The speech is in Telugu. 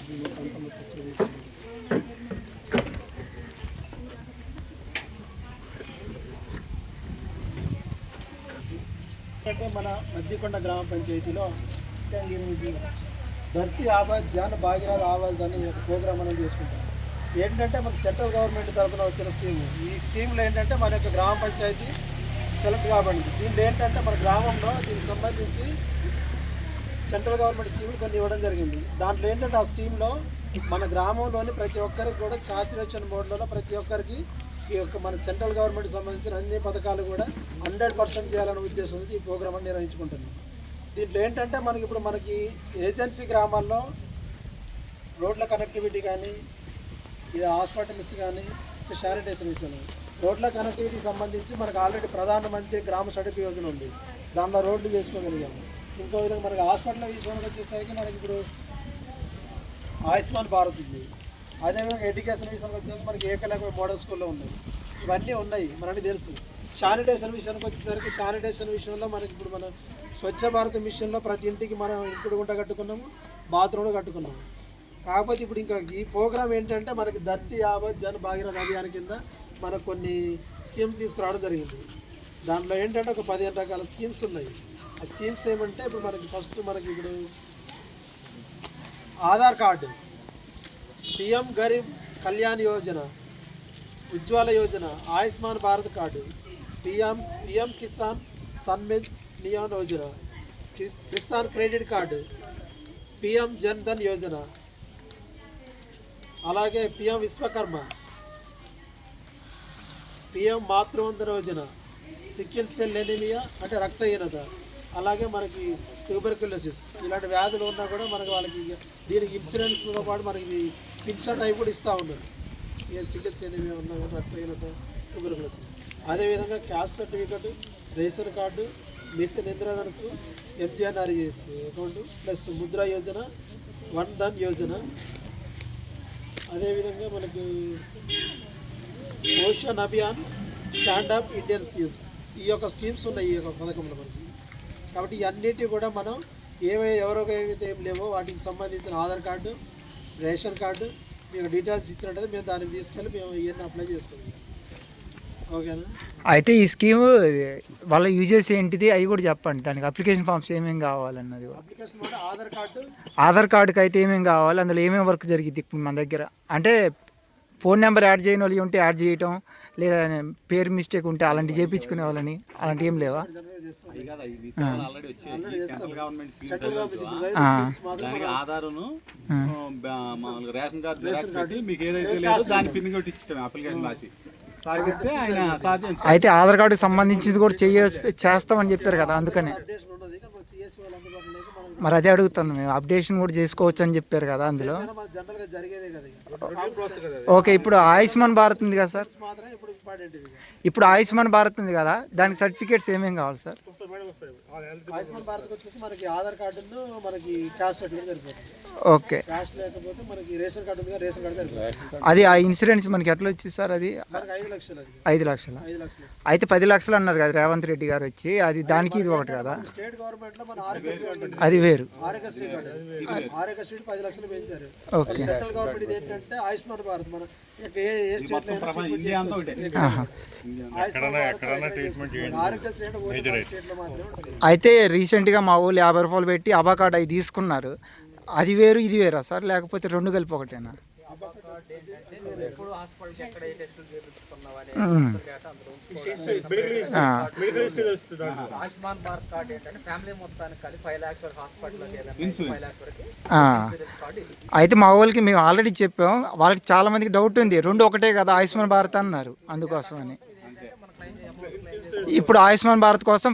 అంటే మన మద్దికొండ గ్రామ పంచాయతీలో ధర్తీ ఆవాజ్ జన్ భాగీరథ ఆవాజ్ అని ఒక ప్రోగ్రామ్ అనేది చేసుకుంటాం. ఏంటంటే మనకు సెంట్రల్ గవర్నమెంట్ తరఫున వచ్చిన స్కీము. ఈ స్కీమ్లో ఏంటంటే మన యొక్క గ్రామ పంచాయతీ సెలెక్ట్ కాబడింది. దీంట్లో ఏంటంటే మన గ్రామంలో దీనికి సంబంధించి సెంట్రల్ గవర్నమెంట్ స్కీములు కొన్ని ఇవ్వడం జరిగింది. దాంట్లో ఏంటంటే ఆ స్కీమ్లో మన గ్రామంలోని ప్రతి ఒక్కరికి కూడా సాచురేషన్ మోడ్లో ప్రతి ఒక్కరికి ఈ యొక్క మన సెంట్రల్ గవర్నమెంట్ సంబంధించిన అన్ని పథకాలు కూడా 100% చేయాలనే ఉద్దేశంతో ఈ ప్రోగ్రామ్ నిర్వహించుకుంటున్నాం. దీంట్లో ఏంటంటే మనకి ఇప్పుడు మనకి ఏజెన్సీ గ్రామాల్లో రోడ్ల కనెక్టివిటీ కానీ, ఇది హాస్పిటల్స్ కానీ, శానిటేషన్ విషయంలో రోడ్ల కనెక్టివిటీకి సంబంధించి మనకు ఆల్రెడీ ప్రధానమంత్రి గ్రామ సడక్ యోజన ఉంది. దాంట్లో రోడ్లు చేసుకోగలిగాము. ఇంకో విధంగా మనకి హాస్పిటల్ విషయానికి వచ్చేసరికి మనకి ఇప్పుడు ఆయుష్మాన్ భారత్ ఉంది. అదేవిధంగా ఎడ్యుకేషన్ విషయానికి వచ్చేసరికి మనకి ఏకలవ్య మోడల్ స్కూల్లో ఉన్నాయి. ఇవన్నీ ఉన్నాయి, మనకి తెలుసు. శానిటేషన్ విషయానికి వచ్చేసరికి శానిటేషన్ విషయంలో మనకి ఇప్పుడు మన స్వచ్ఛ భారత్ మిషన్లో ప్రతి ఇంటికి మనం ఇంకుడు గుంట కట్టుకున్నాము, బాత్రూమ్ కట్టుకున్నాము. కాకపోతే ఇప్పుడు ఇంకా ఈ ప్రోగ్రామ్ ఏంటంటే మనకి ధర్తీ ఆవాజ్ జన్ భాగీరథ అభియాన్ కింద మనకు కొన్ని స్కీమ్స్ తీసుకురావడం జరిగింది. దాంట్లో ఏంటంటే ఒక 15 రకాల స్కీమ్స్ ఉన్నాయి. ఆ స్కీమ్స్ ఏమంటే ఇప్పుడు మనకి ఫస్ట్ మనకి ఇప్పుడు Aadhaar card, PM Garib Kalyan Yojana, Ujjwala Yojana, Ayushman Bharat card, PM Kisan సన్మిత్ నియాన్ Yojana, Kisan credit card, PM Jan Dhan Yojana, అలాగే PM Vishwakarma, PM Matruvandana Yojana, sickle cell anaemia అంటే రక్తహీనత, అలాగే మనకి ట్యూబర్క్యులోసిస్ ఇలాంటి వ్యాధులు ఉన్నా కూడా మనకి వాళ్ళకి దీనికి ఇన్సూరెన్స్తో పాటు మనకి పింఛన్ టైప్ కూడా ఇస్తూ ఉన్నారు. సికిల్ సెల్ ఎనిమియా ఉన్నా కూడా రక్తహీనత, ట్యూబర్క్యులోసిస్. అదేవిధంగా caste certificate, ration card, mission Indradhanush, MGNREGS account plus Mudra Yojana, Van Dhan Yojana. అదేవిధంగా మనకి Poshan Abhiyan, stand up Indian schemes, ఈ యొక్క స్కీమ్స్ ఉన్నాయి ఈ యొక్క పథకంలో మనకి. కాబట్టి ఇవన్నిటి కూడా మనం ఎవరికైతే ఏం లేవో వాటికి సంబంధించిన ఆధార్ కార్డు, రేషన్ కార్డు మీకు డీటెయిల్స్ ఇచ్చినట్టయితే మేము దాన్ని తీసుకెళ్ళి మేము ఇవన్నీ అప్లై చేస్తాం. ఓకేనా? అయితే ఈ స్కీమ్ వాళ్ళ యూజెస్ ఏంటిది అవి కూడా చెప్పండి. దానికి అప్లికేషన్ ఫామ్స్ ఏమేమి కావాలన్నది. అప్లికేషన్ అంటే ఆధార్ కార్డుకి అయితే ఏమేమి కావాలి, అందులో ఏమేమి వర్క్ జరిగింది ఇప్పుడు మన దగ్గర అంటే ఫోన్ నెంబర్ యాడ్ చేయని వాళ్ళు ఉంటే యాడ్ చేయటం, లేదా పేరు మిస్టేక్ ఉంటే అలాంటి చేయించుకునే వాళ్ళని అలాంటి ఏం లేవా? ఆధారును రేషన్ కార్డు మీకు ఏదైతే లేదో దాని పిన్ కొట్టి ఇచ్చాము అప్లికేషన్ రాసి. అయితే ఆధార్ కార్డుకి సంబంధించింది కూడా చేస్తామని చెప్పారు కదా, అందుకనే మరి అదే అడుగుతాను. మేము అప్డేషన్ కూడా చేసుకోవచ్చు అని చెప్పారు కదా అందులో. ఓకే, ఇప్పుడు ఆయుష్మాన్ భారత్ ఉంది కదా సార్, ఇప్పుడు ఆయుష్మాన్ భారత్ ఉంది కదా, దానికి సర్టిఫికేట్స్ ఏమేమి కావాలి సార్? ఆయుష్మాన్ భారత్ వచ్చేసి మనకి ఆధార్ కార్డును మనకి క్యాస్ట్ సర్టిఫికేట్ సరిపోతుంది. ఓకే, క్యాస్ట్ లేకపోతే మనకి రేషన్ కార్డు ఉంది, రేషన్ కార్డు సరిపోతుంది. అది ఆ ఇన్సూరెన్స్ మనకి ఎట్లా వచ్చింది సార్? అది 5 లక్షలు. 5 లక్షలు అయితే 10 లక్షలు అన్నారు కదా రేవంత్ రెడ్డి గారు వచ్చి, అది దానికి ఇది ఒకటి కదా. స్టేట్ గవర్నమెంట్ లో మన ఆరోగ్యశ్రీ అది వేరు. ఆరోగ్యశ్రీ కార్డు 10 లక్షలు పెంచారు. ఓకే, సెంట్రల్ గవర్నమెంట్ ఇది ఏంటంటే ఆయుష్మాన్ భారత్ మన ఏ స్టేట్ లో ఆరోగ్యశ్రీ అంటే స్టేట్ లో మాత్రమే. అయితే రీసెంట్గా మా ఊళ్ళు 50 రూపాయలు పెట్టి అబా కార్డు అవి తీసుకున్నారు. అది వేరు ఇది వేరా సార్, లేకపోతే రెండు కలిపి ఒకటేనా? అయితే మా వాళ్ళకి మేము ఆల్రెడీ చెప్పాం, వాళ్ళకి చాలా మందికి డౌట్ ఉంది, రెండు ఒకటే కదా ఆయుష్మాన్ భారత్ అన్నారు, అందుకోసమని. ఇప్పుడు ఆయుష్మాన్ భారత్ కోసం